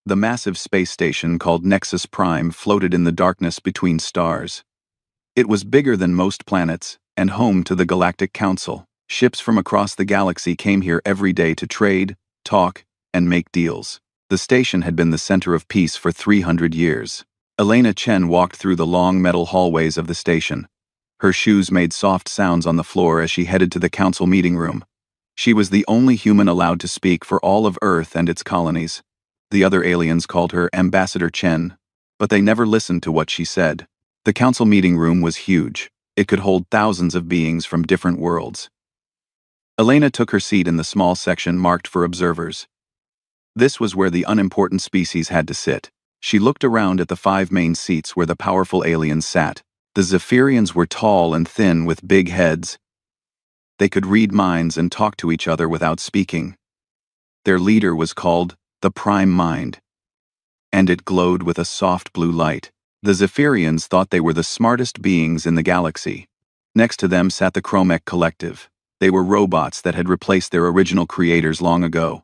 The massive space station called Nexus Prime floated in the darkness between stars. It was bigger than most planets, and home to the Galactic Council. Ships from across the galaxy came here every day to trade, talk, and make deals. The station had been the center of peace for 300 years. Elena Chen walked through the long metal hallways of the station. Her shoes made soft sounds on the floor as she headed to the council meeting room. She was the only human allowed to speak for all of Earth and its colonies. The other aliens called her Ambassador Chen, but they never listened to what she said. The council meeting room was huge. It could hold thousands of beings from different worlds. Elena took her seat in the small section marked for observers. This was where the unimportant species had to sit. She looked around at the 5 main seats where the powerful aliens sat. The Zephyrians were tall and thin with big heads. They could read minds and talk to each other without speaking. Their leader was called the Prime Mind, and it glowed with a soft blue light. The Zephyrians thought they were the smartest beings in the galaxy. Next to them sat the Chromek Collective. They were robots that had replaced their original creators long ago.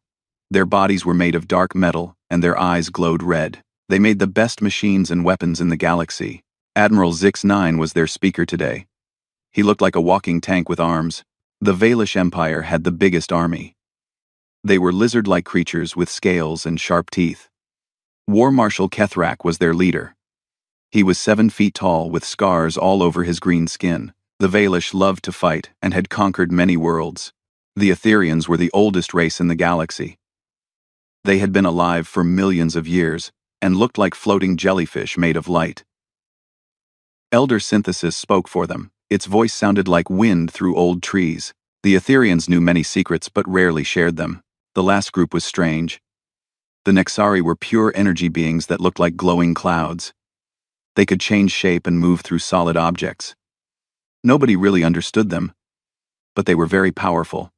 Their bodies were made of dark metal, and their eyes glowed red. They made the best machines and weapons in the galaxy. Admiral Zix-9 was their speaker today. He looked like a walking tank with arms. The Valish Empire had the biggest army. They were lizard-like creatures with scales and sharp teeth. War Marshal Kethrak was their leader. He was 7 feet tall with scars all over his green skin. The Valish loved to fight and had conquered many worlds. The Etherians were the oldest race in the galaxy. They had been alive for millions of years and looked like floating jellyfish made of light. Elder Synthesis spoke for them. Its voice sounded like wind through old trees. The Etherians knew many secrets but rarely shared them. The last group was strange. The Nexari were pure energy beings that looked like glowing clouds. They could change shape and move through solid objects. Nobody really understood them, but they were very powerful.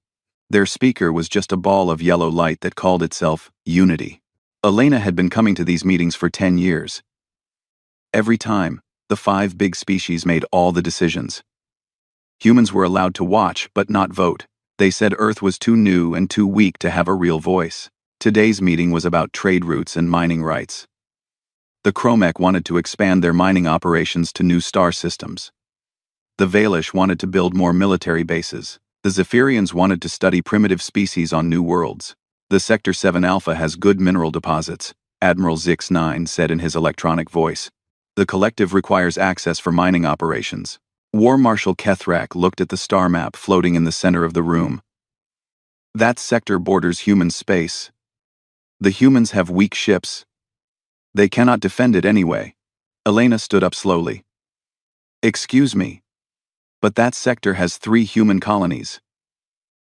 Their speaker was just a ball of yellow light that called itself Unity. Elena had been coming to these meetings for 10 years. Every time, the 5 big species made all the decisions. Humans were allowed to watch but not vote. They said Earth was too new and too weak to have a real voice. Today's meeting was about trade routes and mining rights. The Chromek wanted to expand their mining operations to new star systems. The Valish wanted to build more military bases. The Zephyrians wanted to study primitive species on new worlds. The Sector 7 Alpha has good mineral deposits, Admiral Zix-9 said in his electronic voice. The collective requires access for mining operations. War Marshal Kethrak looked at the star map floating in the center of the room. That sector borders human space. The humans have weak ships. They cannot defend it anyway. Elena stood up slowly. Excuse me, but that sector has 3 human colonies.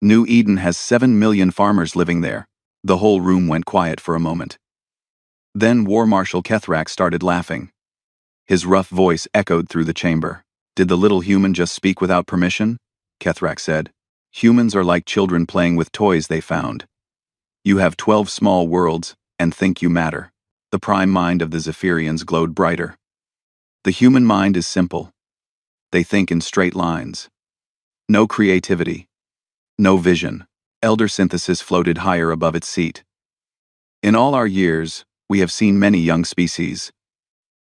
New Eden has 7 million farmers living there. The whole room went quiet for a moment. Then War Marshal Kethrak started laughing. His rough voice echoed through the chamber. Did the little human just speak without permission? Kethrak said. Humans are like children playing with toys they found. You have 12 small worlds and think you matter. The prime mind of the Zephyrians glowed brighter. The human mind is simple. They think in straight lines. No creativity. No vision. Elder Synthesis floated higher above its seat. In all our years, we have seen many young species.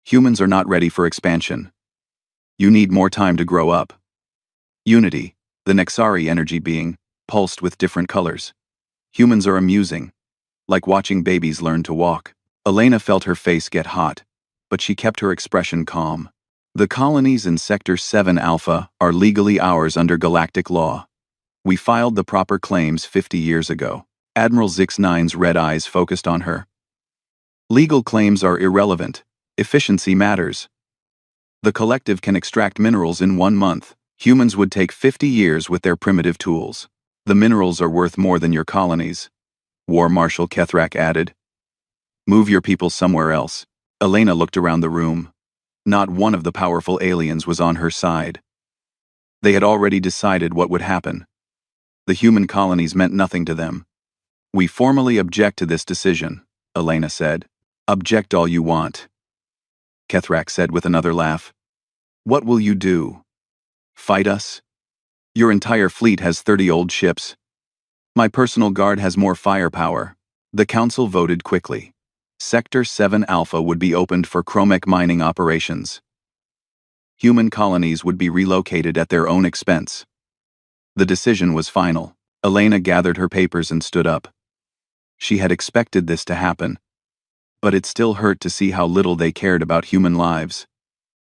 Humans are not ready for expansion. You need more time to grow up. Unity, the Nexari energy being, pulsed with different colors. Humans are amusing, like watching babies learn to walk. Elena felt her face get hot, but she kept her expression calm. The colonies in Sector 7 Alpha are legally ours under galactic law. We filed the proper claims 50 years ago. Admiral Zix-9's red eyes focused on her. Legal claims are irrelevant. Efficiency matters. The collective can extract minerals in 1 month. Humans would take 50 years with their primitive tools. The minerals are worth more than your colonies, War Marshal Kethrak added. Move your people somewhere else. Elena looked around the room. Not one of the powerful aliens was on her side. They had already decided what would happen. The human colonies meant nothing to them. We formally object to this decision, Elena said. Object all you want. Kethrak said with another laugh. What will you do? Fight us? Your entire fleet has 30 old ships. My personal guard has more firepower. The council voted quickly. Sector 7 Alpha would be opened for chromic mining operations. Human colonies would be relocated at their own expense. The decision was final. Elena gathered her papers and stood up. She had expected this to happen, but it still hurt to see how little they cared about human lives.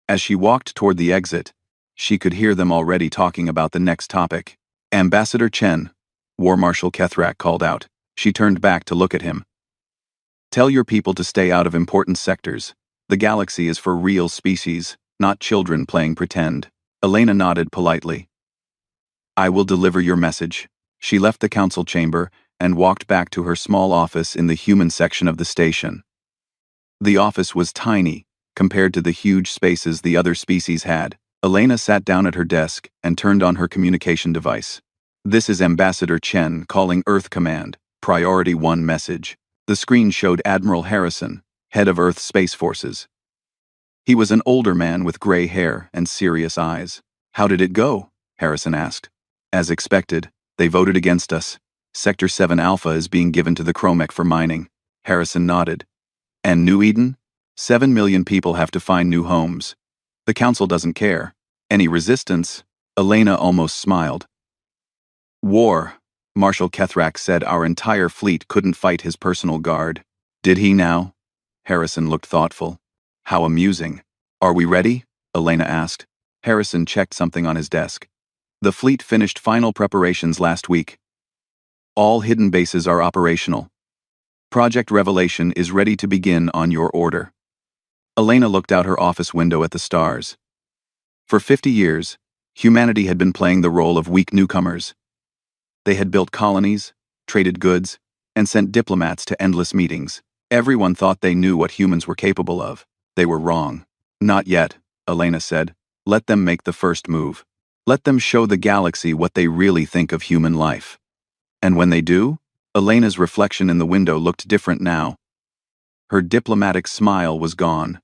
As she walked toward the exit, she could hear them already talking about the next topic. Ambassador Chen, War Marshal Kethrak called out. She turned back to look at him. Tell your people to stay out of important sectors. The galaxy is for real species, not children playing pretend. Elena nodded politely. I will deliver your message. She left the council chamber and walked back to her small office in the human section of the station. The office was tiny, compared to the huge spaces the other species had. Elena sat down at her desk and turned on her communication device. This is Ambassador Chen calling Earth Command, Priority 1 message. The screen showed Admiral Harrison, head of Earth Space Forces. He was an older man with gray hair and serious eyes. How did it go? Harrison asked. As expected, they voted against us. Sector 7 Alpha is being given to the Chromec for mining. Harrison nodded. And New Eden? 7 million people have to find new homes. The council doesn't care. Any resistance? Elena almost smiled. War, Marshal Kethrak said our entire fleet couldn't fight his personal guard. Did he now? Harrison looked thoughtful. How amusing. Are we ready? Elena asked. Harrison checked something on his desk. The fleet finished final preparations last week. All hidden bases are operational. Project Revelation is ready to begin on your order. Elena looked out her office window at the stars. For 50 years, humanity had been playing the role of weak newcomers. They had built colonies, traded goods, and sent diplomats to endless meetings. Everyone thought they knew what humans were capable of. They were wrong. Not yet, Elena said. Let them make the first move. Let them show the galaxy what they really think of human life. And when they do, Elena's reflection in the window looked different now. Her diplomatic smile was gone.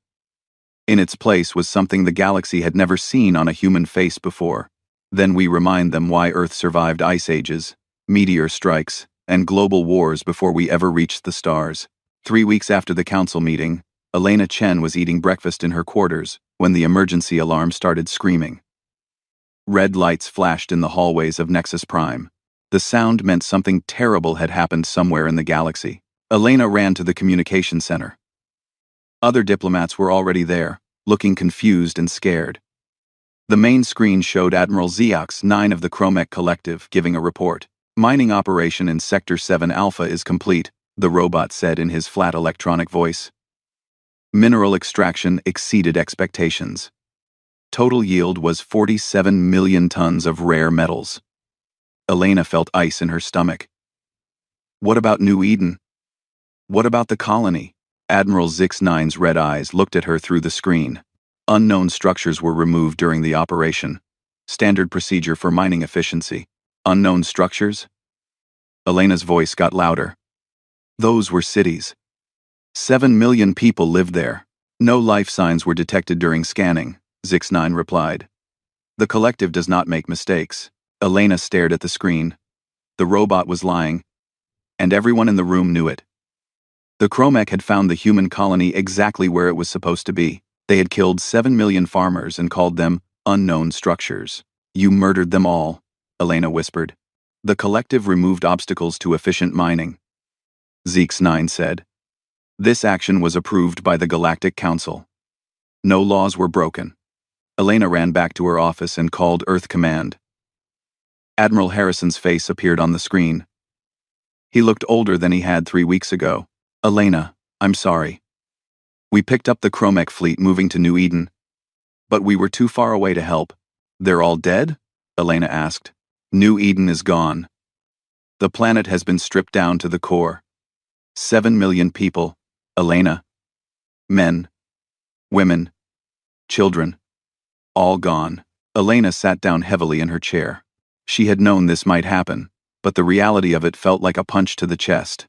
In its place was something the galaxy had never seen on a human face before. Then we remind them why Earth survived ice ages, meteor strikes, and global wars before we ever reached the stars. 3 weeks after the council meeting, Elena Chen was eating breakfast in her quarters when the emergency alarm started screaming. Red lights flashed in the hallways of Nexus Prime. The sound meant something terrible had happened somewhere in the galaxy. Elena ran to the communication center. Other diplomats were already there, looking confused and scared. The main screen showed Admiral Ziox 9 of the Chromec Collective giving a report. Mining operation in Sector 7 Alpha is complete, the robot said in his flat electronic voice. Mineral extraction exceeded expectations. Total yield was 47 million tons of rare metals. Elena felt ice in her stomach. What about New Eden? What about the colony? Admiral Zix-9's red eyes looked at her through the screen. Unknown structures were removed during the operation. Standard procedure for mining efficiency. Unknown structures? Elena's voice got louder. Those were cities. 7 million people lived there. No life signs were detected during scanning, Zix-9 replied. The collective does not make mistakes. Elena stared at the screen. The robot was lying, and everyone in the room knew it. The Chromec had found the human colony exactly where it was supposed to be. They had killed 7 million farmers and called them unknown structures. You murdered them all, Elena whispered. The collective removed obstacles to efficient mining. Zix-9 said. This action was approved by the Galactic Council. No laws were broken. Elena ran back to her office and called Earth Command. Admiral Harrison's face appeared on the screen. He looked older than he had 3 weeks ago. Elena, I'm sorry. We picked up the Chromec fleet moving to New Eden. But we were too far away to help. They're all dead? Elena asked. New Eden is gone. The planet has been stripped down to the core. 7 million people, Elena. Men, women, children, all gone. Elena sat down heavily in her chair. She had known this might happen, but the reality of it felt like a punch to the chest.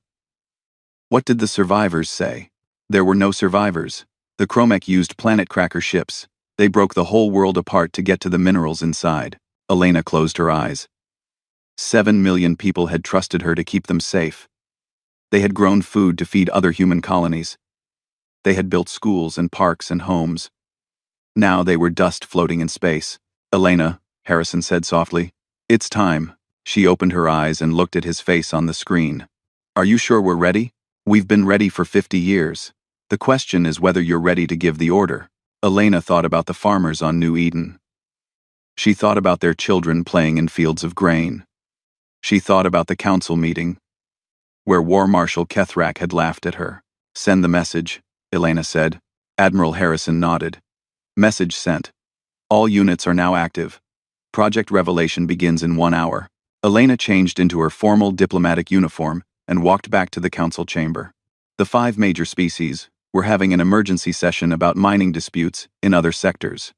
What did the survivors say? There were no survivors. The Chromec used planet cracker ships. They broke the whole world apart to get to the minerals inside. Elena closed her eyes. 7 million people had trusted her to keep them safe. They had grown food to feed other human colonies. They had built schools and parks and homes. Now they were dust floating in space. "Elena," Harrison said softly. "It's time." She opened her eyes and looked at his face on the screen. "Are you sure we're ready? We've been ready for 50 years. The question is whether you're ready to give the order." Elena thought about the farmers on New Eden. She thought about their children playing in fields of grain. She thought about the council meeting, where War Marshal Kethrak had laughed at her. "Send the message," Elena said. Admiral Harrison nodded. "Message sent. All units are now active. Project Revelation begins in 1 hour." Elena changed into her formal diplomatic uniform and walked back to the council chamber. The 5 major species were having an emergency session about mining disputes in other sectors.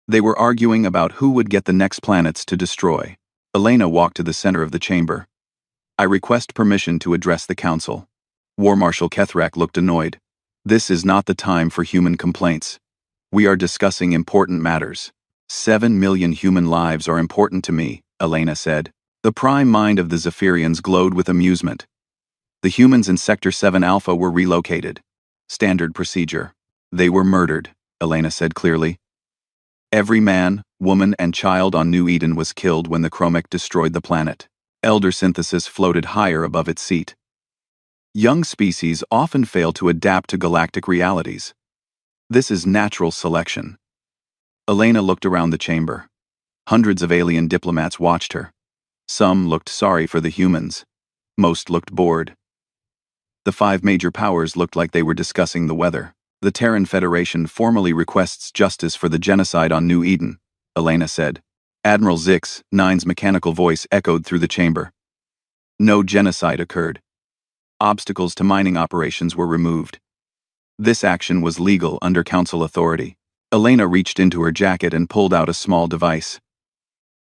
They were arguing about who would get the next planets to destroy. Elena walked to the center of the chamber. "I request permission to address the council." War Marshal Kethrak looked annoyed. "This is not the time for human complaints. We are discussing important matters." 7 million human lives are important to me," Elena said. The prime mind of the Zephyrians glowed with amusement. "The humans in Sector 7 Alpha were relocated. Standard procedure. They were murdered," Elena said clearly. "Every man, woman, and child on New Eden was killed when the Chromec destroyed the planet." Elder synthesis floated higher above its seat. "Young species often fail to adapt to galactic realities. This is natural selection." Elena looked around the chamber. Hundreds of alien diplomats watched her. Some looked sorry for the humans. Most looked bored. The 5 major powers looked like they were discussing the weather. "The Terran Federation formally requests justice for the genocide on New Eden," Elena said. Admiral Zix-9's mechanical voice echoed through the chamber. "No genocide occurred. Obstacles to mining operations were removed. This action was legal under Council authority." Elena reached into her jacket and pulled out a small device.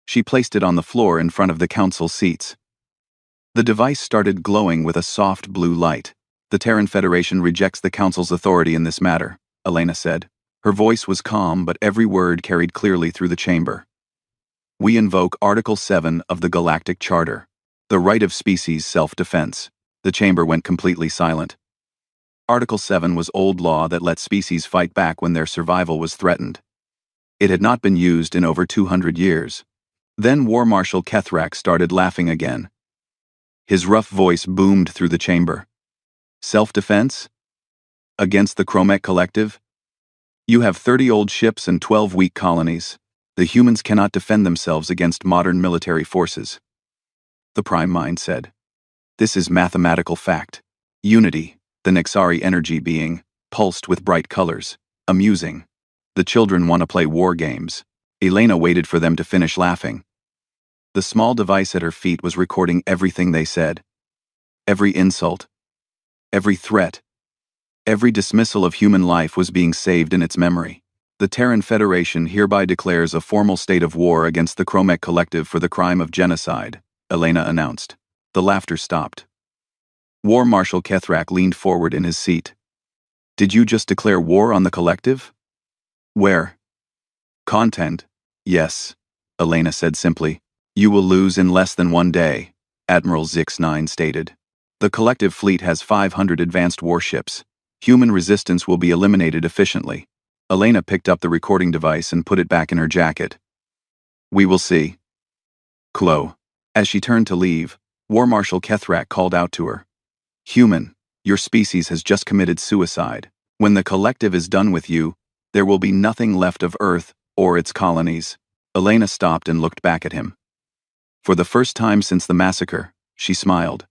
She placed it on the floor in front of the Council seats. The device started glowing with a soft blue light. "The Terran Federation rejects the Council's authority in this matter," Elena said. Her voice was calm, but every word carried clearly through the chamber. "We invoke Article 7 of the Galactic Charter, the right of species self-defense." The chamber went completely silent. Article 7 was old law that let species fight back when their survival was threatened. It had not been used in over 200 years. Then War Marshal Kethrak started laughing again. His rough voice boomed through the chamber. "Self-defense? Against the Chromec Collective? You have 30 old ships and 12 weak colonies. The humans cannot defend themselves against modern military forces." The Prime Mind said. "This is mathematical fact. Unity, the Nexari energy being, pulsed with bright colors. Amusing. The children want to play war games." Elena waited for them to finish laughing. The small device at her feet was recording everything they said. Every insult. Every threat. Every dismissal of human life was being saved in its memory. "The Terran Federation hereby declares a formal state of war against the Chromec Collective for the crime of genocide," Elena announced. The laughter stopped. War Marshal Kethrak leaned forward in his seat. "Did you just declare war on the Collective?" "Where?" "Content. Yes," Elena said simply. "You will lose in less than 1 day," Admiral Zix-9 stated. "The Collective fleet has 500 advanced warships. Human resistance will be eliminated efficiently." Elena picked up the recording device and put it back in her jacket. "We will see." Chloe. As she turned to leave, War Marshal Kethrak called out to her. "Human, your species has just committed suicide. When the Collective is done with you, there will be nothing left of Earth or its colonies." Elena stopped and looked back at him. For the first time since the massacre, she smiled.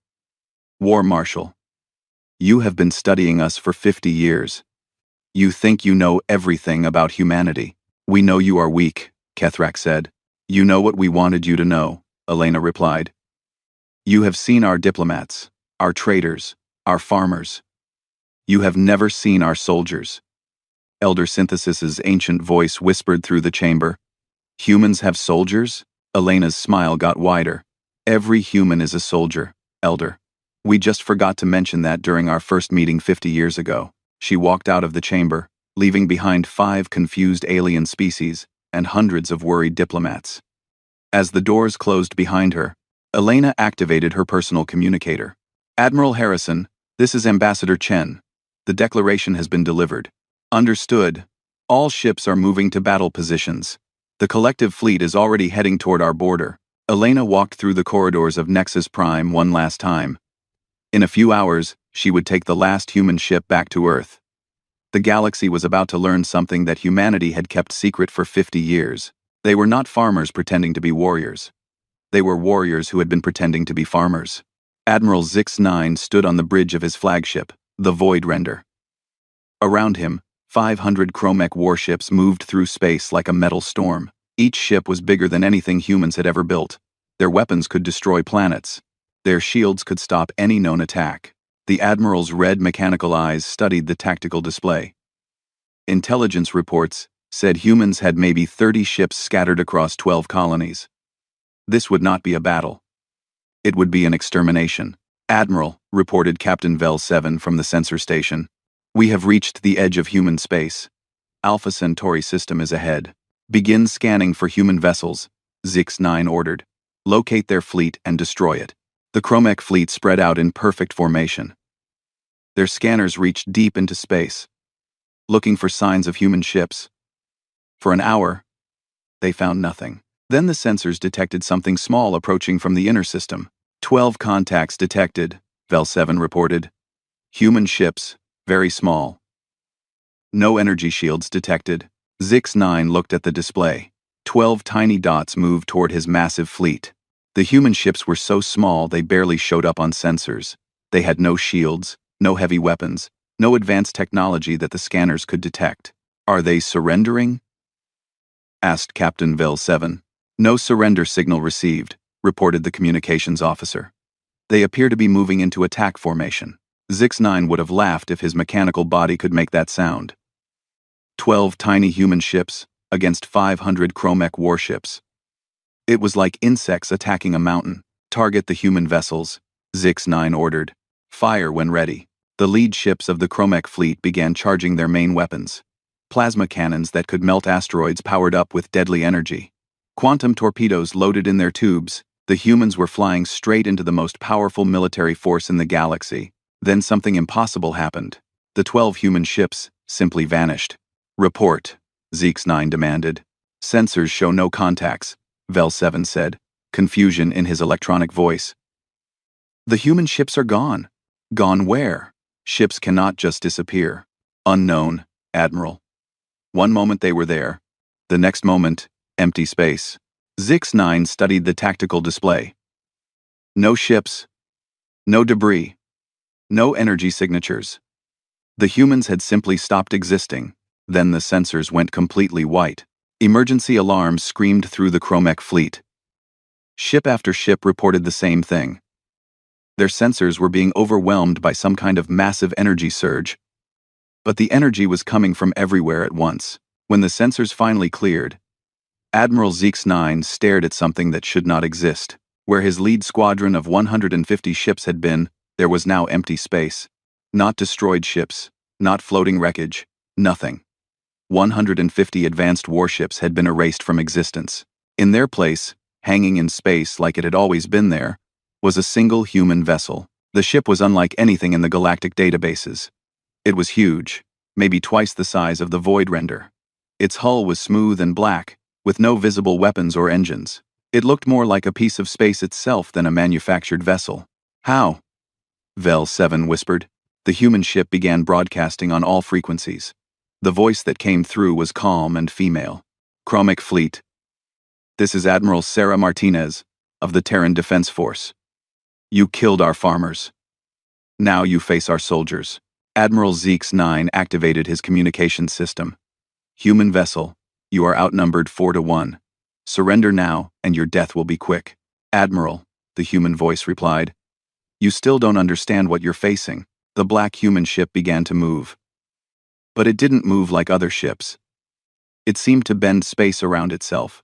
"War Marshal, you have been studying us for 50 years. You think you know everything about humanity. We know you are weak," Kethrak said. "You know what we wanted you to know," Elena replied. "You have seen our diplomats, our traders, our farmers. You have never seen our soldiers." Elder Synthesis's ancient voice whispered through the chamber. "Humans have soldiers?" Elena's smile got wider. "Every human is a soldier, Elder. We just forgot to mention that during our first meeting 50 years ago." She walked out of the chamber, leaving behind 5 confused alien species and hundreds of worried diplomats. As the doors closed behind her, Elena activated her personal communicator. "Admiral Harrison, this is Ambassador Chen. The declaration has been delivered. Understood. All ships are moving to battle positions. The collective fleet is already heading toward our border. Elena walked through the corridors of Nexus Prime one last time. In a few hours, she would take the last human ship back to Earth. The galaxy was about to learn something that humanity had kept secret for 50 years. They were not farmers pretending to be warriors. They were warriors who had been pretending to be farmers. Admiral Zix-9 stood on the bridge of his flagship, the Void Render. Around him, 500 Chromech warships moved through space like a metal storm. Each ship was bigger than anything humans had ever built. Their weapons could destroy planets. Their shields could stop any known attack. The Admiral's red mechanical eyes studied the tactical display. Intelligence reports said humans had maybe 30 ships scattered across 12 colonies. This would not be a battle. It would be an extermination. Admiral, reported Captain Vel 7 from the sensor station. We have reached the edge of human space. Alpha Centauri system is ahead. Begin scanning for human vessels, Zix-9 ordered. Locate their fleet and destroy it. The Chromech fleet spread out in perfect formation. Their scanners reached deep into space, looking for signs of human ships. For an hour, they found nothing. Then the sensors detected something small approaching from the inner system. 12 contacts detected, Vel 7 reported. Human ships, very small. No energy shields detected. Zix-9 looked at the display. 12 tiny dots moved toward his massive fleet. The human ships were so small they barely showed up on sensors. They had no shields, no heavy weapons, no advanced technology that the scanners could detect. Are they surrendering? Asked Captain Vel 7. No surrender signal received, reported the communications officer. They appear to be moving into attack formation. Zix-9 would have laughed if his mechanical body could make that sound. 12 tiny human ships against 500 Chromech warships. It was like insects attacking a mountain. Target the human vessels, Zix-9 ordered. Fire when ready. The lead ships of the Chromech fleet began charging their main weapons. Plasma cannons that could melt asteroids powered up with deadly energy. Quantum torpedoes loaded in their tubes. The humans were flying straight into the most powerful military force in the galaxy. Then something impossible happened. The 12 human ships simply vanished. Report, Zix-9 demanded. Sensors show no contacts, Vel 7 said, confusion in his electronic voice. The human ships are gone. Gone where? Ships cannot just disappear. Unknown, Admiral. One moment they were there. The next moment, empty space. Zix-9 studied the tactical display. No ships. No debris. No energy signatures. The humans had simply stopped existing. Then the sensors went completely white. Emergency alarms screamed through the Chromech fleet. Ship after ship reported the same thing. Their sensors were being overwhelmed by some kind of massive energy surge. But the energy was coming from everywhere at once. When the sensors finally cleared, Admiral Zix-9 stared at something that should not exist. Where his lead squadron of 150 ships had been, there was now empty space. Not destroyed ships, not floating wreckage, nothing. 150 advanced warships had been erased from existence. In their place, hanging in space like it had always been there, was a single human vessel. The ship was unlike anything in the galactic databases. It was huge, maybe twice the size of the Void Render. Its hull was smooth and black, with no visible weapons or engines. It looked more like a piece of space itself than a manufactured vessel. How? Vel 7 whispered. The human ship began broadcasting on all frequencies. The voice that came through was calm and female. Chromech Fleet. This is Admiral Sarah Martinez, of the Terran Defense Force. You killed our farmers. Now you face our soldiers. Admiral Zix-9 activated his communication system. Human vessel, you are outnumbered 4-1. Surrender now, and your death will be quick. Admiral, the human voice replied. You still don't understand what you're facing. The black human ship began to move. But it didn't move like other ships. It seemed to bend space around itself,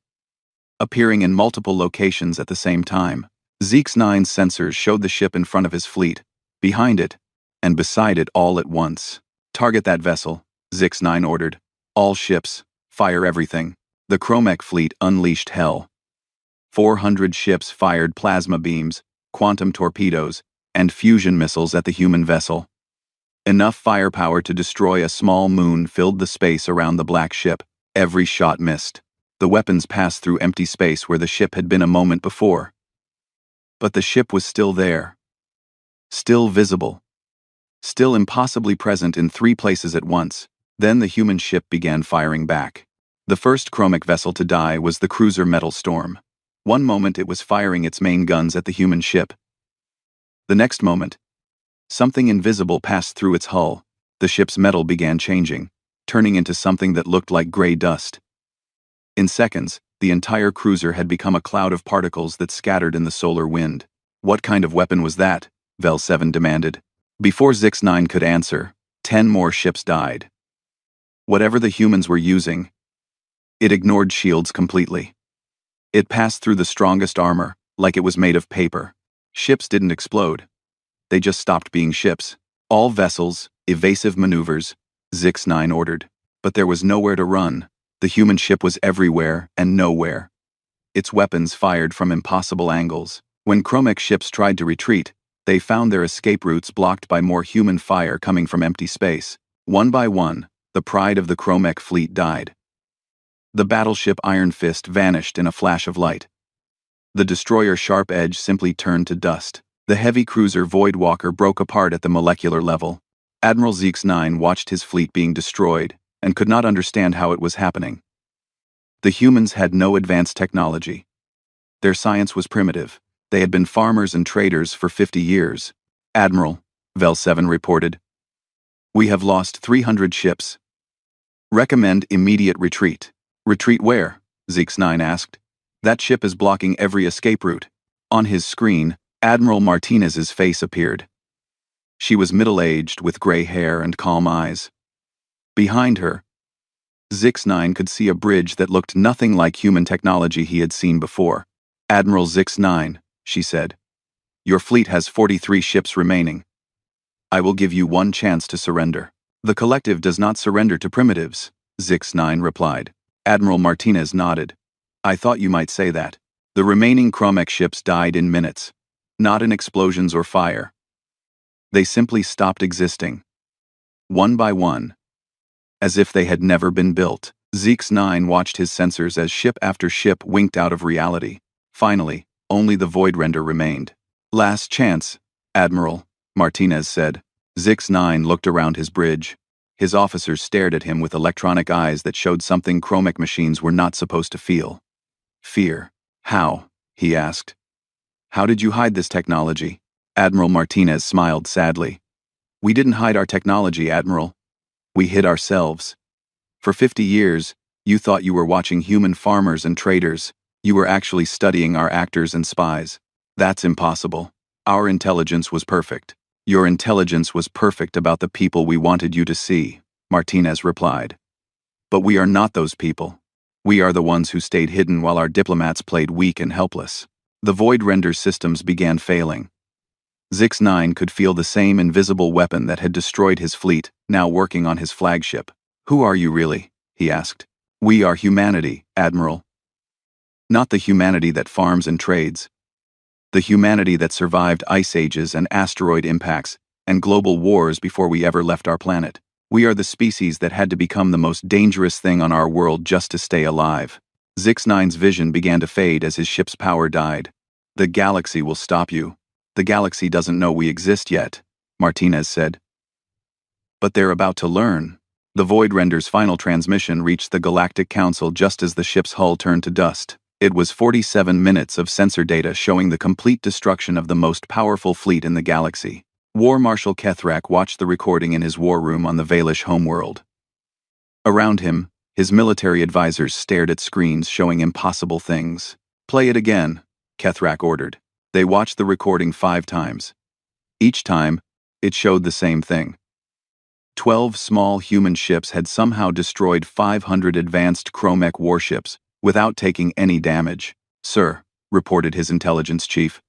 appearing in multiple locations at the same time. Zix-9's sensors showed the ship in front of his fleet, behind it, and beside it all at once. Target that vessel, Zix-9 ordered. All ships, fire everything. The Chromech fleet unleashed hell. 400 ships fired plasma beams, quantum torpedoes, and fusion missiles at the human vessel. Enough firepower to destroy a small moon filled the space around the black ship. Every shot missed. The weapons passed through empty space where the ship had been a moment before. But the ship was still there. Still visible. Still impossibly present in 3 places at once. Then the human ship began firing back. The first chromic vessel to die was the cruiser Metal Storm. One moment it was firing its main guns at the human ship. The next moment, something invisible passed through its hull. The ship's metal began changing, turning into something that looked like gray dust. In seconds, the entire cruiser had become a cloud of particles that scattered in the solar wind. What kind of weapon was that? Vel 7 demanded. Before Zix 9 could answer, 10 more ships died. Whatever the humans were using, it ignored shields completely. It passed through the strongest armor, like it was made of paper. Ships didn't explode. They just stopped being ships. All vessels, evasive maneuvers, Zix 9 ordered. But there was nowhere to run. The human ship was everywhere and nowhere. Its weapons fired from impossible angles. When Chromek ships tried to retreat, they found their escape routes blocked by more human fire coming from empty space. One by one, the pride of the Chromek fleet died. The battleship Iron Fist vanished in a flash of light. The destroyer Sharp Edge simply turned to dust. The heavy cruiser Voidwalker broke apart at the molecular level. Admiral Zix 9 watched his fleet being destroyed and could not understand how it was happening. The humans had no advanced technology. Their science was primitive. They had been farmers and traders for 50 years. Admiral, Vel 7 reported. We have lost 300 ships. Recommend immediate retreat. Retreat where? Zix 9 asked. That ship is blocking every escape route. On his screen, Admiral Martinez's face appeared. She was middle-aged with gray hair and calm eyes. Behind her, Zix 9 could see a bridge that looked nothing like human technology he had seen before. Admiral Zix 9, she said. Your fleet has 43 ships remaining. I will give you one chance to surrender. The collective does not surrender to primitives, Zix 9 replied. Admiral Martinez nodded. I thought you might say that. The remaining Chromek ships died in minutes. Not in explosions or fire. They simply stopped existing. One by one. As if they had never been built. Zix 9 watched his sensors as ship after ship winked out of reality. Finally, only the Void Render remained. Last chance, Admiral, Martinez said. Zix 9 looked around his bridge. His officers stared at him with electronic eyes that showed something Chromek machines were not supposed to feel. Fear. How? He asked. How did you hide this technology? Admiral Martinez smiled sadly. We didn't hide our technology, Admiral. We hid ourselves. For 50 years, you thought you were watching human farmers and traders. You were actually studying our actors and spies. That's impossible. Our intelligence was perfect. Your intelligence was perfect about the people we wanted you to see, Martinez replied. But we are not those people. We are the ones who stayed hidden while our diplomats played weak and helpless. The Void Render systems began failing. Zix 9 could feel the same invisible weapon that had destroyed his fleet, now working on his flagship. Who are you really? He asked. We are humanity, Admiral. Not the humanity that farms and trades. The humanity that survived ice ages and asteroid impacts and global wars before we ever left our planet. We are the species that had to become the most dangerous thing on our world just to stay alive. Zix 9's vision began to fade as his ship's power died. The galaxy will stop you. The galaxy doesn't know we exist yet, Martinez said. But they're about to learn. The Void Render's final transmission reached the Galactic Council just as the ship's hull turned to dust. It was 47 minutes of sensor data showing the complete destruction of the most powerful fleet in the galaxy. War Marshal Kethrak watched the recording in his war room on the Valish homeworld. Around him, his military advisors stared at screens showing impossible things. Play it again, Kethrak ordered. They watched the recording 5 times. Each time, it showed the same thing. 12 small human ships had somehow destroyed 500 advanced Chromek warships without taking any damage. Sir, reported his intelligence chief.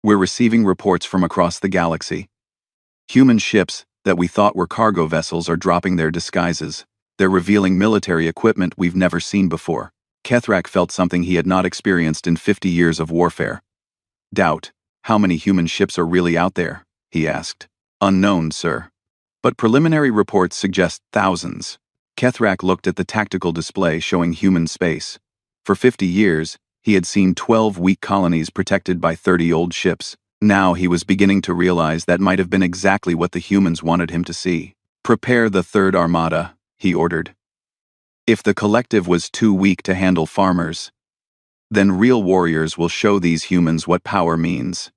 We're receiving reports from across the galaxy. Human ships that we thought were cargo vessels are dropping their disguises. They're revealing military equipment we've never seen before. Kethrak felt something he had not experienced in 50 years of warfare. Doubt. How many human ships are really out there? He asked. Unknown, sir. but preliminary reports suggest thousands. Kethrak looked at the tactical display showing human space. For 50 years, he had seen 12 weak colonies protected by 30 old ships. Now he was beginning to realize that might have been exactly what the humans wanted him to see. "Prepare the Third Armada," he ordered. If the collective was too weak to handle farmers, then real warriors will show these humans what power means.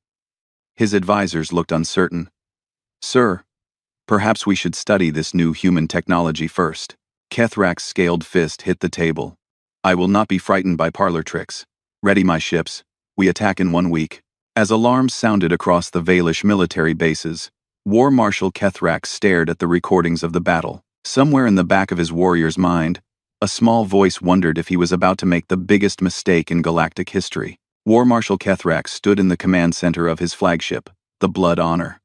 His advisors looked uncertain. "Sir, perhaps we should study this new human technology first." Kethrak's scaled fist hit the table. "I will not be frightened by parlor tricks. Ready my ships. We attack in 1 week." As alarms sounded across the Valish military bases, War Marshal Kethrak stared at the recordings of the battle. Somewhere in the back of his warrior's mind, a small voice wondered if he was about to make the biggest mistake in galactic history. War Marshal Kethrak stood in the command center of his flagship, the Blood Honor.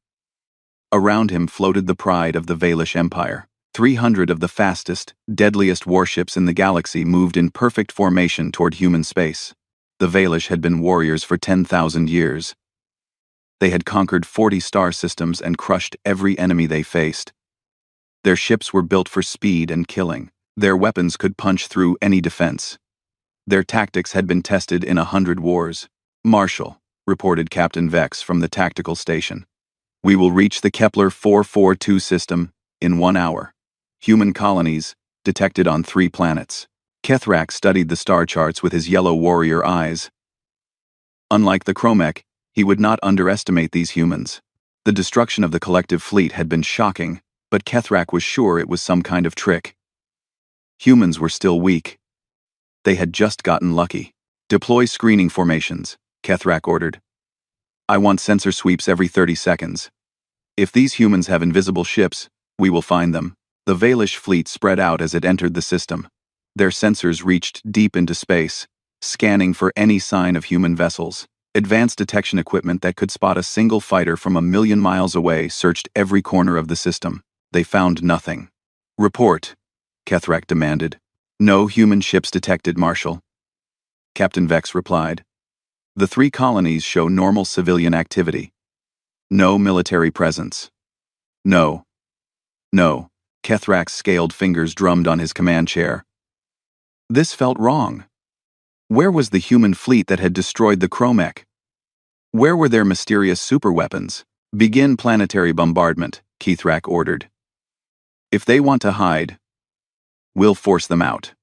Around him floated the pride of the Valish Empire. 300 of the fastest, deadliest warships in the galaxy moved in perfect formation toward human space. The Valish had been warriors for 10,000 years. They had conquered 40 star systems and crushed every enemy they faced. Their ships were built for speed and killing. Their weapons could punch through any defense. Their tactics had been tested in 100 wars. "Marshal," reported Captain Vex from the tactical station. "We will reach the Kepler 442 system in 1 hour. Human colonies detected on 3 planets." Kethrak studied the star charts with his yellow warrior eyes. Unlike the Chromek, he would not underestimate these humans. The destruction of the collective fleet had been shocking, but Kethrak was sure it was some kind of trick. Humans were still weak. They had just gotten lucky. "Deploy screening formations," Kethrak ordered. "I want sensor sweeps every 30 seconds. If these humans have invisible ships, we will find them." The Valish fleet spread out as it entered the system. Their sensors reached deep into space, scanning for any sign of human vessels. Advanced detection equipment that could spot a single fighter from 1,000,000 miles away searched every corner of the system. They found nothing. "Report," Kethrak demanded. "No human ships detected, Marshal," Captain Vex replied. "The 3 colonies show normal civilian activity. No military presence." "No. No." Kethrak's scaled fingers drummed on his command chair. This felt wrong. Where was the human fleet that had destroyed the Chromek? Where were their mysterious superweapons? "Begin planetary bombardment," Kethrak ordered. "If they want to hide, we'll force them out."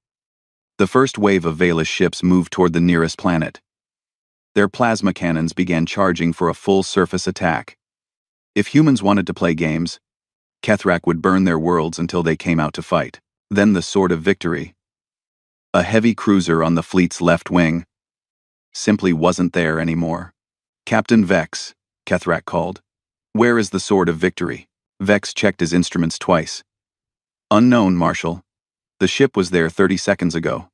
The first wave of Valish ships moved toward the nearest planet. Their plasma cannons began charging for a full surface attack. If humans wanted to play games, Kethrak would burn their worlds until they came out to fight. Then the Sword of Victory. A heavy cruiser on the fleet's left wing simply wasn't there anymore. "Captain Vex," Kethrak called. "Where is the Sword of Victory?" Vex checked his instruments twice. "Unknown, Marshal. The ship was there 30 seconds ago.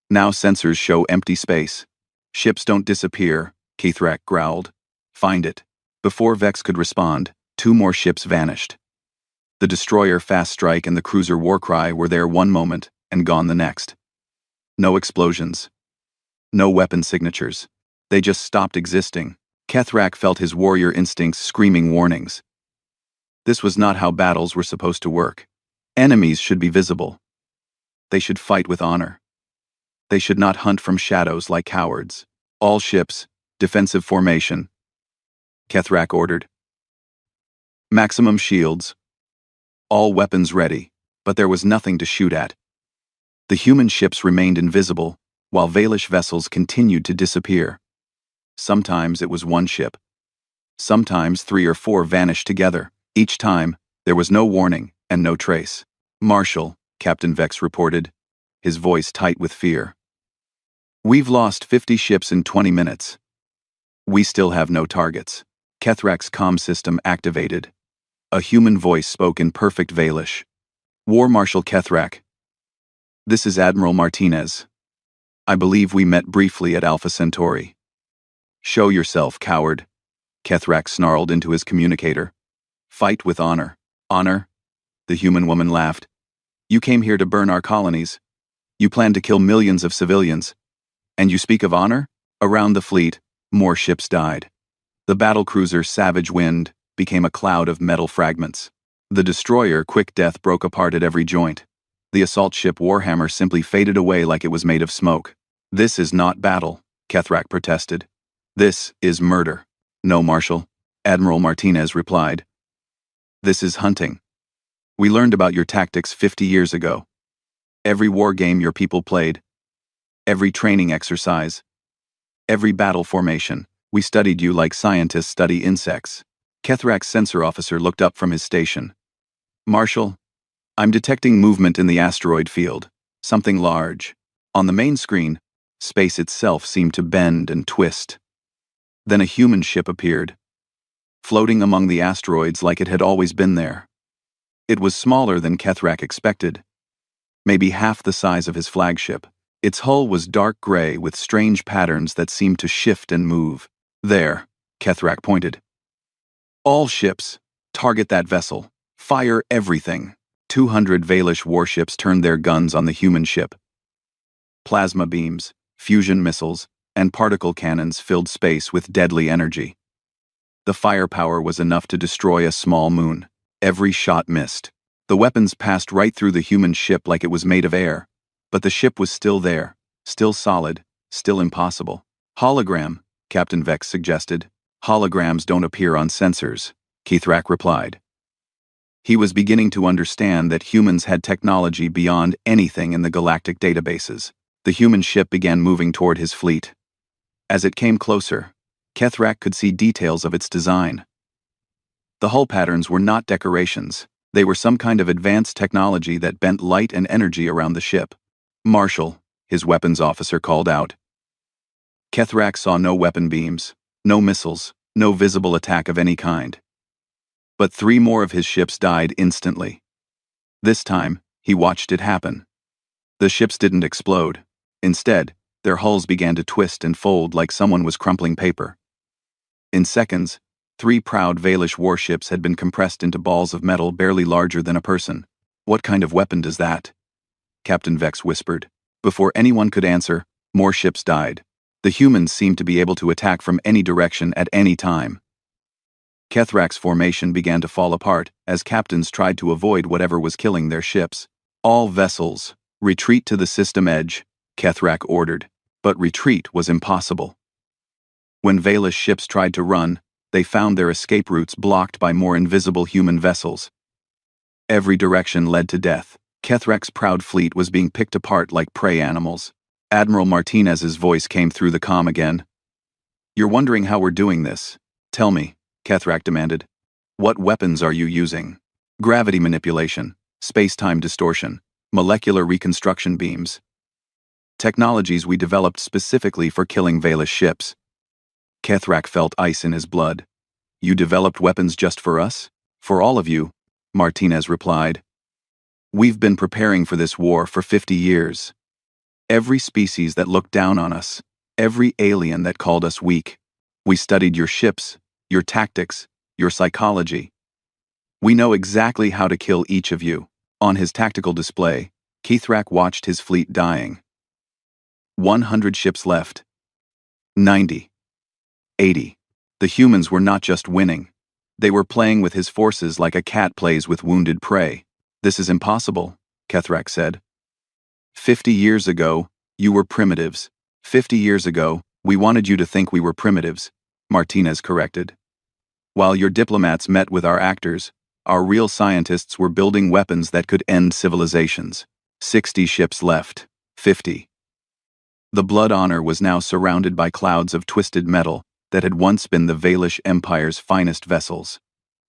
Now sensors show empty space." "Ships don't disappear," Kethrak growled. "Find it." Before Vex could respond, 2 more ships vanished. The destroyer Fast Strike and the cruiser Warcry were there one moment and gone the next. No explosions. No weapon signatures. They just stopped existing. Kethrak felt his warrior instincts screaming warnings. This was not how battles were supposed to work. Enemies should be visible. They should fight with honor. They should not hunt from shadows like cowards. "All ships, defensive formation," Kethrak ordered. "Maximum shields. All weapons ready," but there was nothing to shoot at. The human ships remained invisible, while Valish vessels continued to disappear. Sometimes it was 1 ship. Sometimes 3 or 4 vanished together. Each time, there was no warning and no trace. "Marshal," Captain Vex reported, his voice tight with fear. "We've lost 50 ships in 20 minutes. We still have no targets." Kethrak's comm system activated. A human voice spoke in perfect Valish. "War Marshal Kethrak. This is Admiral Martinez. I believe we met briefly at Alpha Centauri." "Show yourself, coward," Kethrak snarled into his communicator. "Fight with honor." "Honor?" The human woman laughed. "You came here to burn our colonies. You plan to kill millions of civilians. And you speak of honor?" Around the fleet, more ships died. The battlecruiser Savage Wind became a cloud of metal fragments. The destroyer Quick Death broke apart at every joint. The assault ship Warhammer simply faded away like it was made of smoke. This is not battle, Kethrak protested. This is murder. No, Marshal, Admiral Martinez replied. This is hunting. We learned about your tactics 50 years ago. Every war game your people played, every training exercise, every battle formation, we studied you like scientists study insects. Kethrak's sensor officer looked up from his station. Marshal, I'm detecting movement in the asteroid field, something large. On the main screen, space itself seemed to bend and twist. Then a human ship appeared, floating among the asteroids like it had always been there. It was smaller than Kethrak expected, maybe half the size of his flagship. Its hull was dark gray with strange patterns that seemed to shift and move. There, Kethrak pointed. All ships, target that vessel. Fire everything. 200 Valish warships turned their guns on the human ship. Plasma beams, fusion missiles, and particle cannons filled space with deadly energy. The firepower was enough to destroy a small moon. Every shot missed. The weapons passed right through the human ship like it was made of air, but the ship was still there, still solid, still impossible. Hologram, Captain Vex suggested. Holograms don't appear on sensors, Kethrak replied. He was beginning to understand that humans had technology beyond anything in the galactic databases. The human ship began moving toward his fleet. As it came closer, Kethrak could see details of its design. The hull patterns were not decorations. They were some kind of advanced technology that bent light and energy around the ship. Marshal, his weapons officer called out. Kethrak saw no weapon beams, no missiles, no visible attack of any kind. But 3 more of his ships died instantly. This time, he watched it happen. The ships didn't explode. Instead, their hulls began to twist and fold like someone was crumpling paper. In seconds, 3 proud Valish warships had been compressed into balls of metal barely larger than a person. What kind of weapon does that? Captain Vex whispered. Before anyone could answer, more ships died. The humans seemed to be able to attack from any direction at any time. Kethrak's formation began to fall apart as captains tried to avoid whatever was killing their ships. All vessels, retreat to the system edge, Kethrak ordered, but retreat was impossible. When Valish ships tried to run, they found their escape routes blocked by more invisible human vessels. Every direction led to death. Kethrak's proud fleet was being picked apart like prey animals. Admiral Martinez's voice came through the comm again. You're wondering how we're doing this. Tell me, Kethrak demanded. What weapons are you using? Gravity manipulation, space-time distortion, molecular reconstruction beams. Technologies we developed specifically for killing Valish ships. Kethrak felt ice in his blood. You developed weapons just for us? For all of you, Martinez replied. We've been preparing for this war for 50 years. Every species that looked down on us, every alien that called us weak. We studied your ships, your tactics, your psychology. We know exactly how to kill each of you. On his tactical display, Kethrak watched his fleet dying. 100 ships left. 90. 80. The humans were not just winning. They were playing with his forces like a cat plays with wounded prey. This is impossible, Kethrak said. 50 years ago, you were primitives. 50 years ago, we wanted you to think we were primitives, Martinez corrected. While your diplomats met with our actors, our real scientists were building weapons that could end civilizations. 60 ships left. 50. The Blood Honor was now surrounded by clouds of twisted metal that had once been the Valish Empire's finest vessels.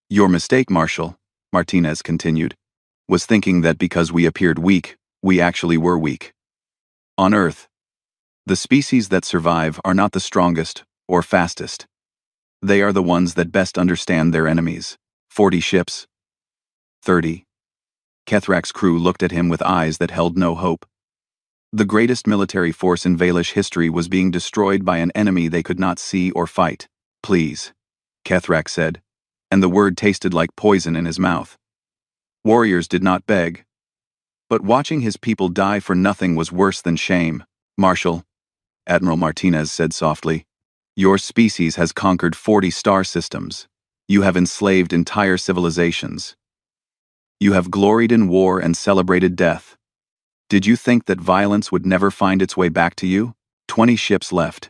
Your mistake, Marshal, Martinez continued, was thinking that because we appeared weak, we actually were weak. On Earth, the species that survive are not the strongest or fastest. They are the ones that best understand their enemies. 40 ships. 30. Kethrak's crew looked at him with eyes that held no hope. The greatest military force in Valish history was being destroyed by an enemy they could not see or fight. Please, Kethrak said, and the word tasted like poison in his mouth. Warriors did not beg. But watching his people die for nothing was worse than shame. Marshal, Admiral Martinez said softly, your species has conquered 40 star systems. You have enslaved entire civilizations. You have gloried in war and celebrated death. Did you think that violence would never find its way back to you? 20 ships left.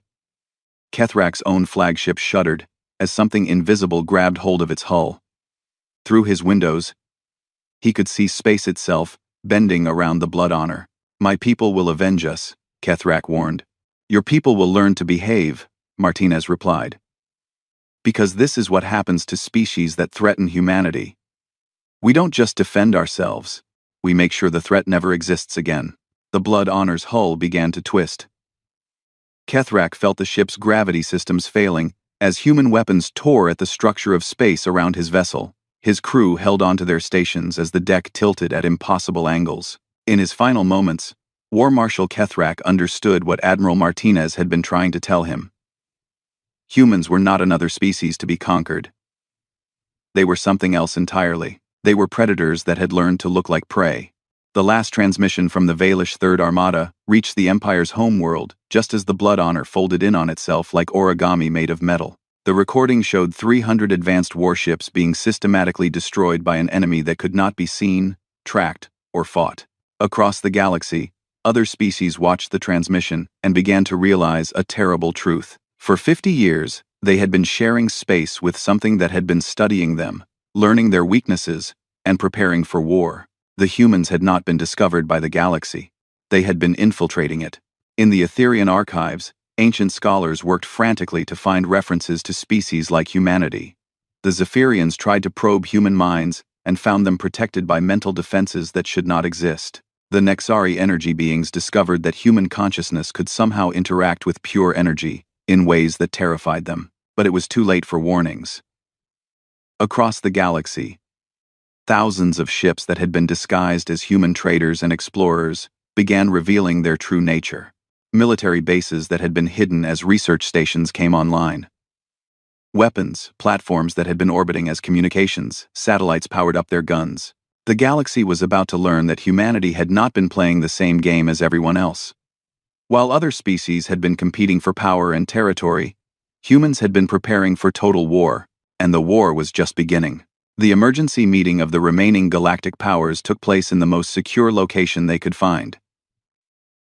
Kethrak's own flagship shuddered as something invisible grabbed hold of its hull. Through his windows, he could see space itself bending around the Blood Honor. My people will avenge us, Kethrak warned. Your people will learn to behave, Martinez replied. Because this is what happens to species that threaten humanity. We don't just defend ourselves, we make sure the threat never exists again. The Blood Honor's hull began to twist. Kethrak felt the ship's gravity systems failing as human weapons tore at the structure of space around his vessel. His crew held onto their stations as the deck tilted at impossible angles. In his final moments, War Marshal Kethrak understood what Admiral Martinez had been trying to tell him. Humans were not another species to be conquered. They were something else entirely. They were predators that had learned to look like prey. The last transmission from the Valish Third Armada reached the Empire's homeworld just as the Blood Honor folded in on itself like origami made of metal. The recording showed 300 advanced warships being systematically destroyed by an enemy that could not be seen, tracked, or fought. Across the galaxy, other species watched the transmission and began to realize a terrible truth. For 50 years, they had been sharing space with something that had been studying them, learning their weaknesses, and preparing for war. The humans had not been discovered by the galaxy. They had been infiltrating it. In the Etherian archives, ancient scholars worked frantically to find references to species like humanity. The Zephyrians tried to probe human minds and found them protected by mental defenses that should not exist. The Nexari energy beings discovered that human consciousness could somehow interact with pure energy in ways that terrified them, but it was too late for warnings. Across the galaxy, thousands of ships that had been disguised as human traders and explorers began revealing their true nature. Military bases that had been hidden as research stations came online. Weapons, platforms that had been orbiting as communications, satellites powered up their guns. The galaxy was about to learn that humanity had not been playing the same game as everyone else. While other species had been competing for power and territory, humans had been preparing for total war, and the war was just beginning. The emergency meeting of the remaining galactic powers took place in the most secure location they could find.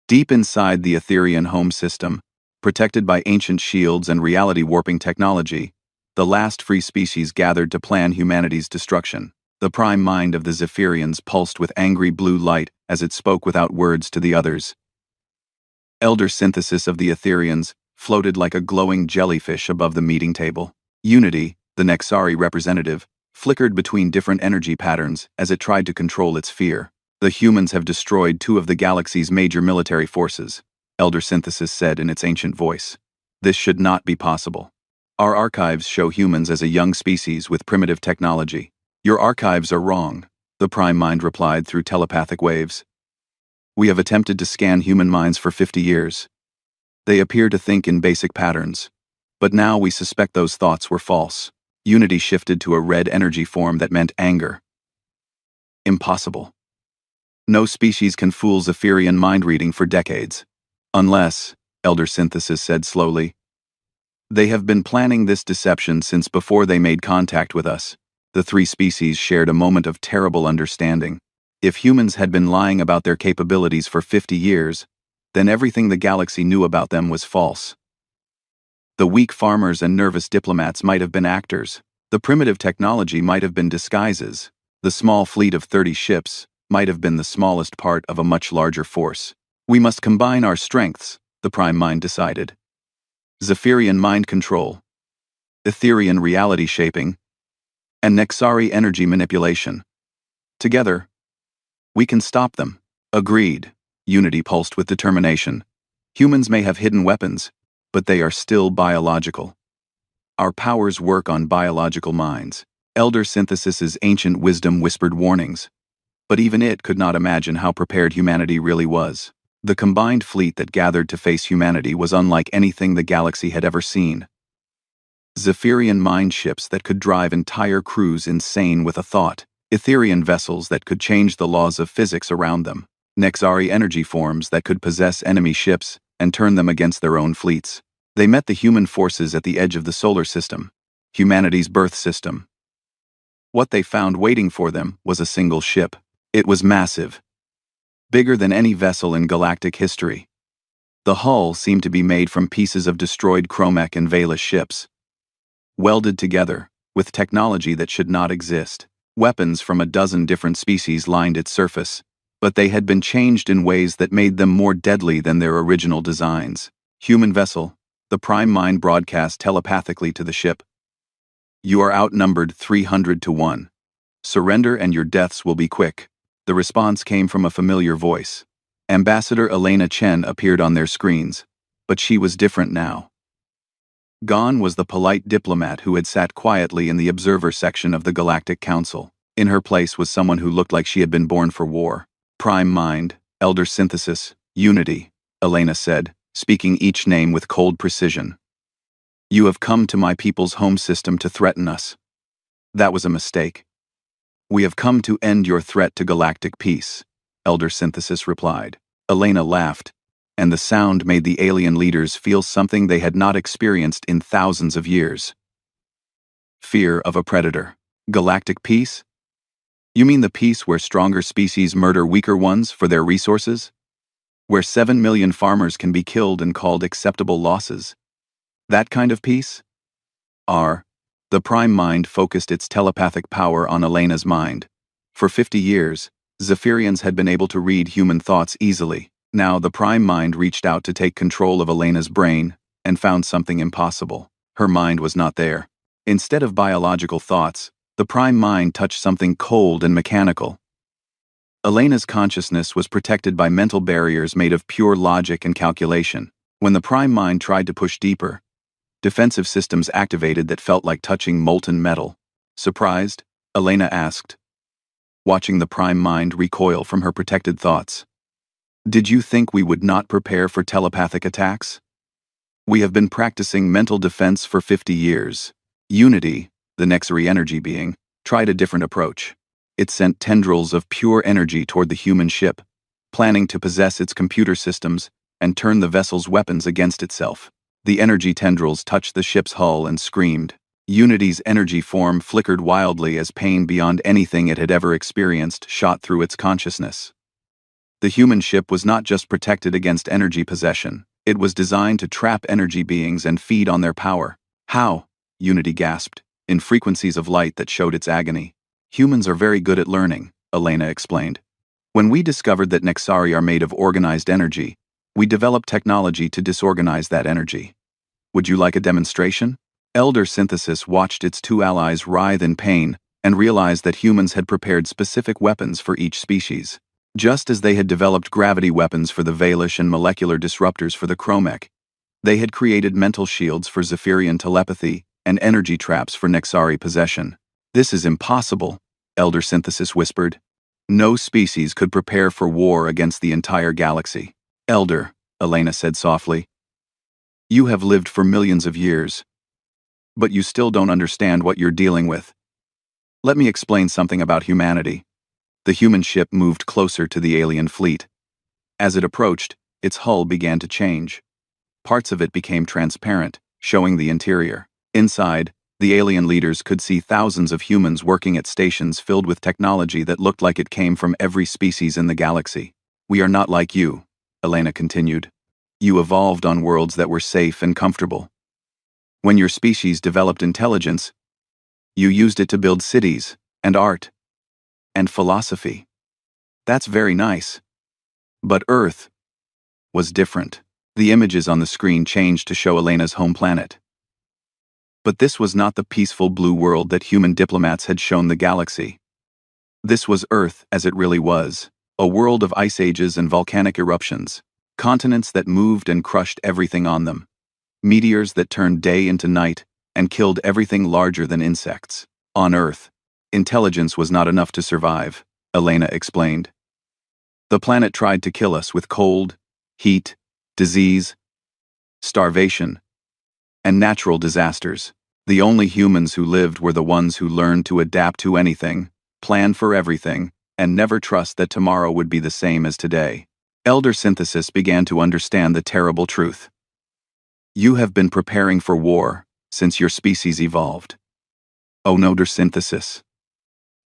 Deep inside the Etherian home system, protected by ancient shields and reality-warping technology, the last free species gathered to plan humanity's destruction. The prime mind of the Zephyrians pulsed with angry blue light as it spoke without words to the others. Elder synthesis of the Etherians floated like a glowing jellyfish above the meeting table. Unity, the Nexari representative, flickered between different energy patterns as it tried to control its fear. The humans have destroyed two of the galaxy's major military forces, Elder Synthesis said in its ancient voice. This should not be possible. Our archives show humans as a young species with primitive technology. Your archives are wrong, the Prime Mind replied through telepathic waves. We have attempted to scan human minds for 50 years. They appear to think in basic patterns, but now we suspect those thoughts were false. Unity shifted to a red energy form that meant anger. Impossible. No species can fool Zephyrian mind reading for decades. Unless, Elder Synthesis said slowly, they have been planning this deception since before they made contact with us. The three species shared a moment of terrible understanding. If humans had been lying about their capabilities for 50 years, then everything the galaxy knew about them was false. The weak farmers and nervous diplomats might have been actors. The primitive technology might have been disguises. The small fleet of 30 ships might have been the smallest part of a much larger force. We must combine our strengths, the Prime Mind decided. Zephyrian mind control, Etherian reality shaping, and Nexari energy manipulation. Together, we can stop them. Agreed, Unity pulsed with determination. Humans may have hidden weapons, but they are still biological. Our powers work on biological minds. Elder Synthesis's ancient wisdom whispered warnings. But even it could not imagine how prepared humanity really was. The combined fleet that gathered to face humanity was unlike anything the galaxy had ever seen. Zephyrian mind ships that could drive entire crews insane with a thought. Etherian vessels that could change the laws of physics around them. Nexari energy forms that could possess enemy ships and turn them against their own fleets. They met the human forces at the edge of the solar system, humanity's birth system. What they found waiting for them was a single ship. It was massive, bigger than any vessel in galactic history. The hull seemed to be made from pieces of destroyed Chromek and Vela ships, welded together, with technology that should not exist. Weapons from a dozen different species lined its surface, but they had been changed in ways that made them more deadly than their original designs. Human vessel, the Prime Mind broadcast telepathically to the ship. You are outnumbered 300 to 1. Surrender and your deaths will be quick. The response came from a familiar voice. Ambassador Elena Chen appeared on their screens, but she was different now. Gone was the polite diplomat who had sat quietly in the observer section of the Galactic Council. In her place was someone who looked like she had been born for war. Prime Mind, Elder Synthesis, Unity, Elena said, speaking each name with cold precision. You have come to my people's home system to threaten us. That was a mistake. We have come to end your threat to galactic peace, Elder Synthesis replied. Elena laughed, and the sound made the alien leaders feel something they had not experienced in thousands of years. Fear of a predator. Galactic peace? You mean the peace where stronger species murder weaker ones for their resources? Where 7 million farmers can be killed and called acceptable losses? That kind of peace? The Prime Mind focused its telepathic power on Elena's mind. For 50 years, Zephyrians had been able to read human thoughts easily. Now the Prime Mind reached out to take control of Elena's brain and found something impossible. Her mind was not there. Instead of biological thoughts, the Prime Mind touched something cold and mechanical. Elena's consciousness was protected by mental barriers made of pure logic and calculation. When the Prime Mind tried to push deeper, defensive systems activated that felt like touching molten metal. Surprised? Elena asked, watching the Prime Mind recoil from her protected thoughts. Did you think we would not prepare for telepathic attacks? We have been practicing mental defense for 50 years. Unity, the Nexari energy being, tried a different approach. It sent tendrils of pure energy toward the human ship, planning to possess its computer systems and turn the vessel's weapons against itself. The energy tendrils touched the ship's hull and screamed. Unity's energy form flickered wildly as pain beyond anything it had ever experienced shot through its consciousness. The human ship was not just protected against energy possession, it was designed to trap energy beings and feed on their power. How? Unity gasped, in frequencies of light that showed its agony. Humans are very good at learning, Elena explained. When we discovered that Nexari are made of organized energy, we developed technology to disorganize that energy. Would you like a demonstration? Elder Synthesis watched its two allies writhe in pain and realized that humans had prepared specific weapons for each species. Just as they had developed gravity weapons for the Valish and molecular disruptors for the Chromek, they had created mental shields for Zephyrian telepathy and energy traps for Nexari possession. This is impossible, Elder Synthesis whispered. No species could prepare for war against the entire galaxy. Elder, Elena said softly, you have lived for millions of years, but you still don't understand what you're dealing with. Let me explain something about humanity. The human ship moved closer to the alien fleet. As it approached, its hull began to change. Parts of it became transparent, showing the interior. Inside, the alien leaders could see thousands of humans working at stations filled with technology that looked like it came from every species in the galaxy. We are not like you, Elena continued. You evolved on worlds that were safe and comfortable. When your species developed intelligence, you used it to build cities, and art, and philosophy. That's very nice. But Earth was different. The images on the screen changed to show Elena's home planet. But this was not the peaceful blue world that human diplomats had shown the galaxy. This was Earth as it really was, a world of ice ages and volcanic eruptions, continents that moved and crushed everything on them, meteors that turned day into night and killed everything larger than insects. On Earth, intelligence was not enough to survive, Elena explained. The planet tried to kill us with cold, heat, disease, starvation, and natural disasters. The only humans who lived were the ones who learned to adapt to anything, plan for everything, and never trust that tomorrow would be the same as today. Elder Synthesis began to understand the terrible truth. You have been preparing for war since your species evolved. Oh no, Elder Synthesis.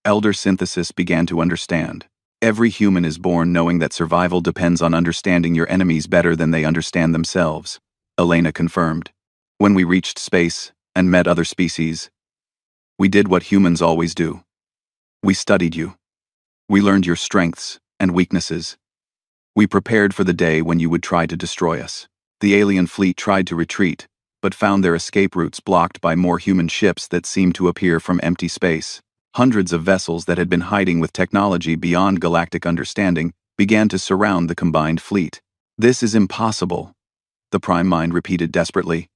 Elder Synthesis began to understand. Every human is born knowing that survival depends on understanding your enemies better than they understand themselves, Elena confirmed. When we reached space and met other species, we did what humans always do. We studied you. We learned your strengths and weaknesses. We prepared for the day when you would try to destroy us. The alien fleet tried to retreat, but found their escape routes blocked by more human ships that seemed to appear from empty space. Hundreds of vessels that had been hiding with technology beyond galactic understanding began to surround the combined fleet. This is impossible, the Prime Mind repeated desperately.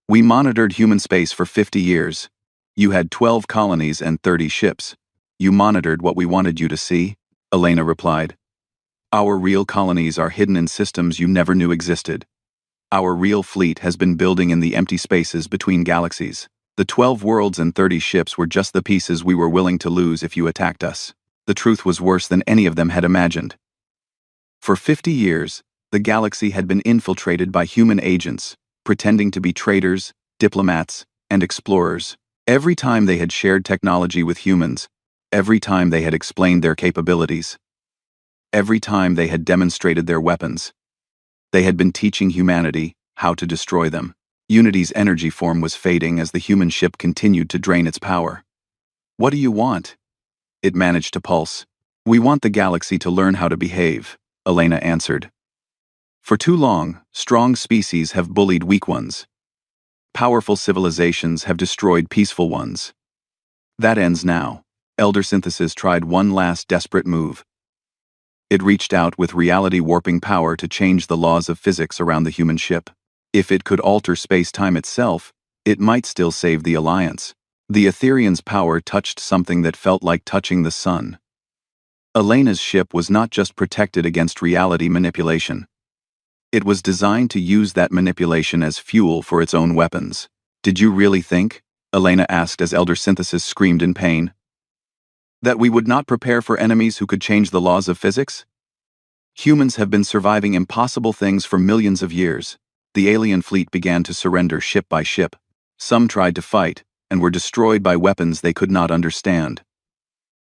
We monitored human space for 50 years. You had 12 colonies and 30 ships. You monitored what we wanted you to see, Elena replied. Our real colonies are hidden in systems you never knew existed. Our real fleet has been building in the empty spaces between galaxies. The 12 worlds and 30 ships were just the pieces we were willing to lose if you attacked us. The truth was worse than any of them had imagined. For 50 years, the galaxy had been infiltrated by human agents, pretending to be traders, diplomats, and explorers. Every time they had shared technology with humans, every time they had explained their capabilities, every time they had demonstrated their weapons, they had been teaching humanity how to destroy them. Unity's energy form was fading as the human ship continued to drain its power. What do you want? It managed to pulse. We want the galaxy to learn how to behave, Elena answered. For too long, strong species have bullied weak ones. Powerful civilizations have destroyed peaceful ones. That ends now. Elder Synthesis tried one last desperate move. It reached out with reality-warping power to change the laws of physics around the human ship. If it could alter space-time itself, it might still save the Alliance. The Etherian's power touched something that felt like touching the sun. Elena's ship was not just protected against reality manipulation. It was designed to use that manipulation as fuel for its own weapons. Did you really think, Elena asked as Elder Synthesis screamed in pain, that we would not prepare for enemies who could change the laws of physics? Humans have been surviving impossible things for millions of years. The alien fleet began to surrender ship by ship. Some tried to fight, and were destroyed by weapons they could not understand.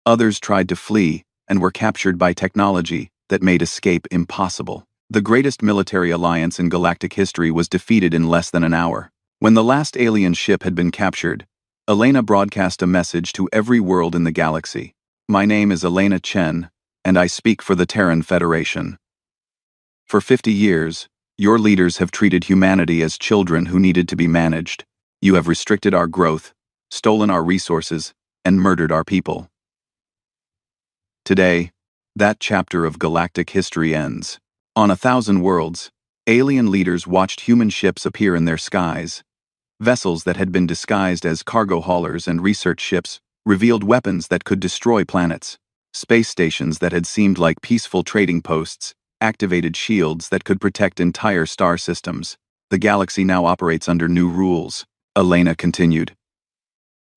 Others tried to flee, and were captured by technology that made escape impossible. The greatest military alliance in galactic history was defeated in less than an hour. When the last alien ship had been captured, Elena broadcast a message to every world in the galaxy. My name is Elena Chen, and I speak for the Terran Federation. For 50 years, your leaders have treated humanity as children who needed to be managed. You have restricted our growth, stolen our resources, and murdered our people. Today, that chapter of galactic history ends. On 1,000 worlds, alien leaders watched human ships appear in their skies. Vessels that had been disguised as cargo haulers and research ships revealed weapons that could destroy planets. Space stations that had seemed like peaceful trading posts activated shields that could protect entire star systems. The galaxy now operates under new rules, Elena continued.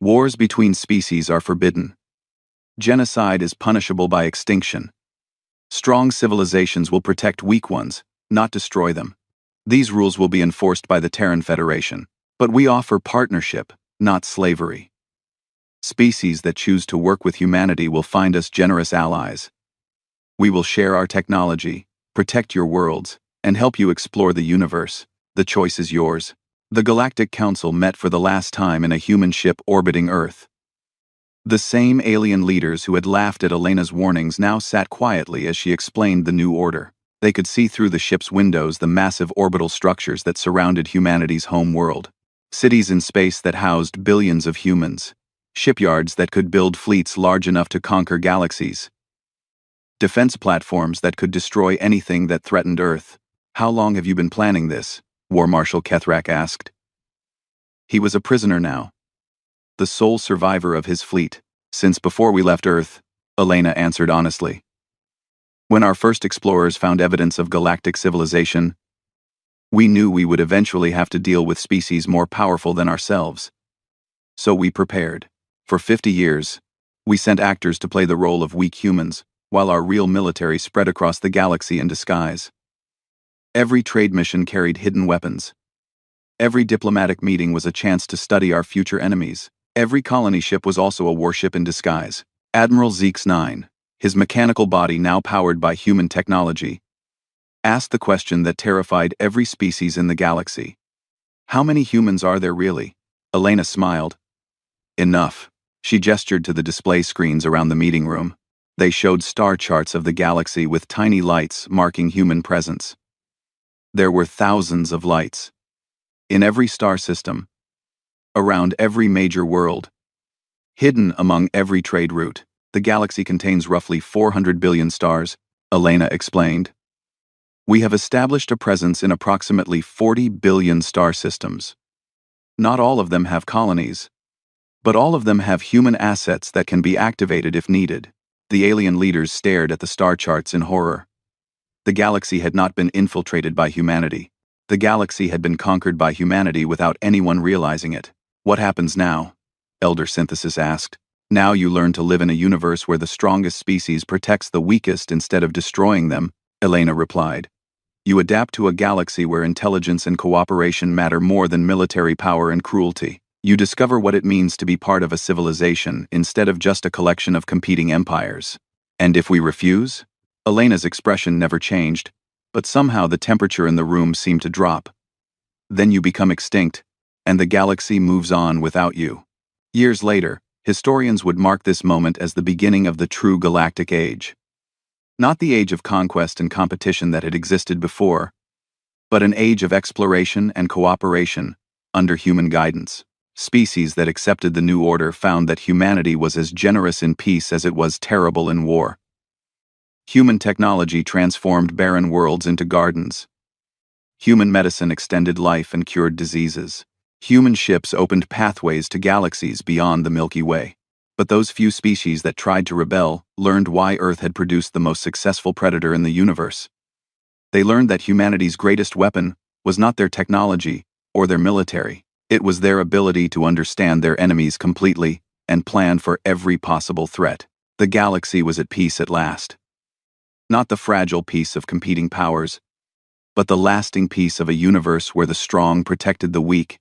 Wars between species are forbidden. Genocide is punishable by extinction. Strong civilizations will protect weak ones, not destroy them. These rules will be enforced by the Terran Federation, but we offer partnership, not slavery. Species that choose to work with humanity will find us generous allies. We will share our technology, protect your worlds, and help you explore the universe. The choice is yours. The Galactic Council met for the last time in a human ship orbiting Earth. The same alien leaders who had laughed at Elena's warnings now sat quietly as she explained the new order. They could see through the ship's windows the massive orbital structures that surrounded humanity's home world. Cities in space that housed billions of humans. Shipyards that could build fleets large enough to conquer galaxies. Defense platforms that could destroy anything that threatened Earth. How long have you been planning this? War Marshal Kethrak asked. He was a prisoner now, the sole survivor of his fleet. Since before we left Earth, Elena answered honestly. When our first explorers found evidence of galactic civilization, we knew we would eventually have to deal with species more powerful than ourselves. So we prepared. For 50 years, we sent actors to play the role of weak humans, while our real military spread across the galaxy in disguise. Every trade mission carried hidden weapons. Every diplomatic meeting was a chance to study our future enemies. Every colony ship was also a warship in disguise. Admiral Zeke's 9, his mechanical body now powered by human technology, asked the question that terrified every species in the galaxy. How many humans are there really? Elena smiled. Enough. She gestured to the display screens around the meeting room. They showed star charts of the galaxy with tiny lights marking human presence. There were thousands of lights. In every star system. Around every major world. Hidden among every trade route. The galaxy contains roughly 400 billion stars, Elena explained. We have established a presence in approximately 40 billion star systems. Not all of them have colonies, but all of them have human assets that can be activated if needed. The alien leaders stared at the star charts in horror. The galaxy had not been infiltrated by humanity. The galaxy had been conquered by humanity without anyone realizing it. What happens now? Elder Synthesis asked. Now you learn to live in a universe where the strongest species protects the weakest instead of destroying them, Elena replied. You adapt to a galaxy where intelligence and cooperation matter more than military power and cruelty. You discover what it means to be part of a civilization instead of just a collection of competing empires. And if we refuse? Elena's expression never changed, but somehow the temperature in the room seemed to drop. Then you become extinct, and the galaxy moves on without you. Years later, historians would mark this moment as the beginning of the true galactic age. Not the age of conquest and competition that had existed before, but an age of exploration and cooperation under human guidance. Species that accepted the new order found that humanity was as generous in peace as it was terrible in war. Human technology transformed barren worlds into gardens. Human medicine extended life and cured diseases. Human ships opened pathways to galaxies beyond the Milky Way. But those few species that tried to rebel learned why Earth had produced the most successful predator in the universe. They learned that humanity's greatest weapon was not their technology or their military. It was their ability to understand their enemies completely and plan for every possible threat. The galaxy was at peace at last. Not the fragile peace of competing powers, but the lasting peace of a universe where the strong protected the weak,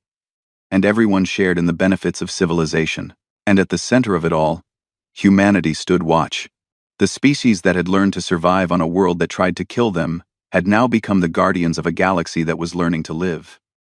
and everyone shared in the benefits of civilization. And at the center of it all, humanity stood watch. The species that had learned to survive on a world that tried to kill them had now become the guardians of a galaxy that was learning to live.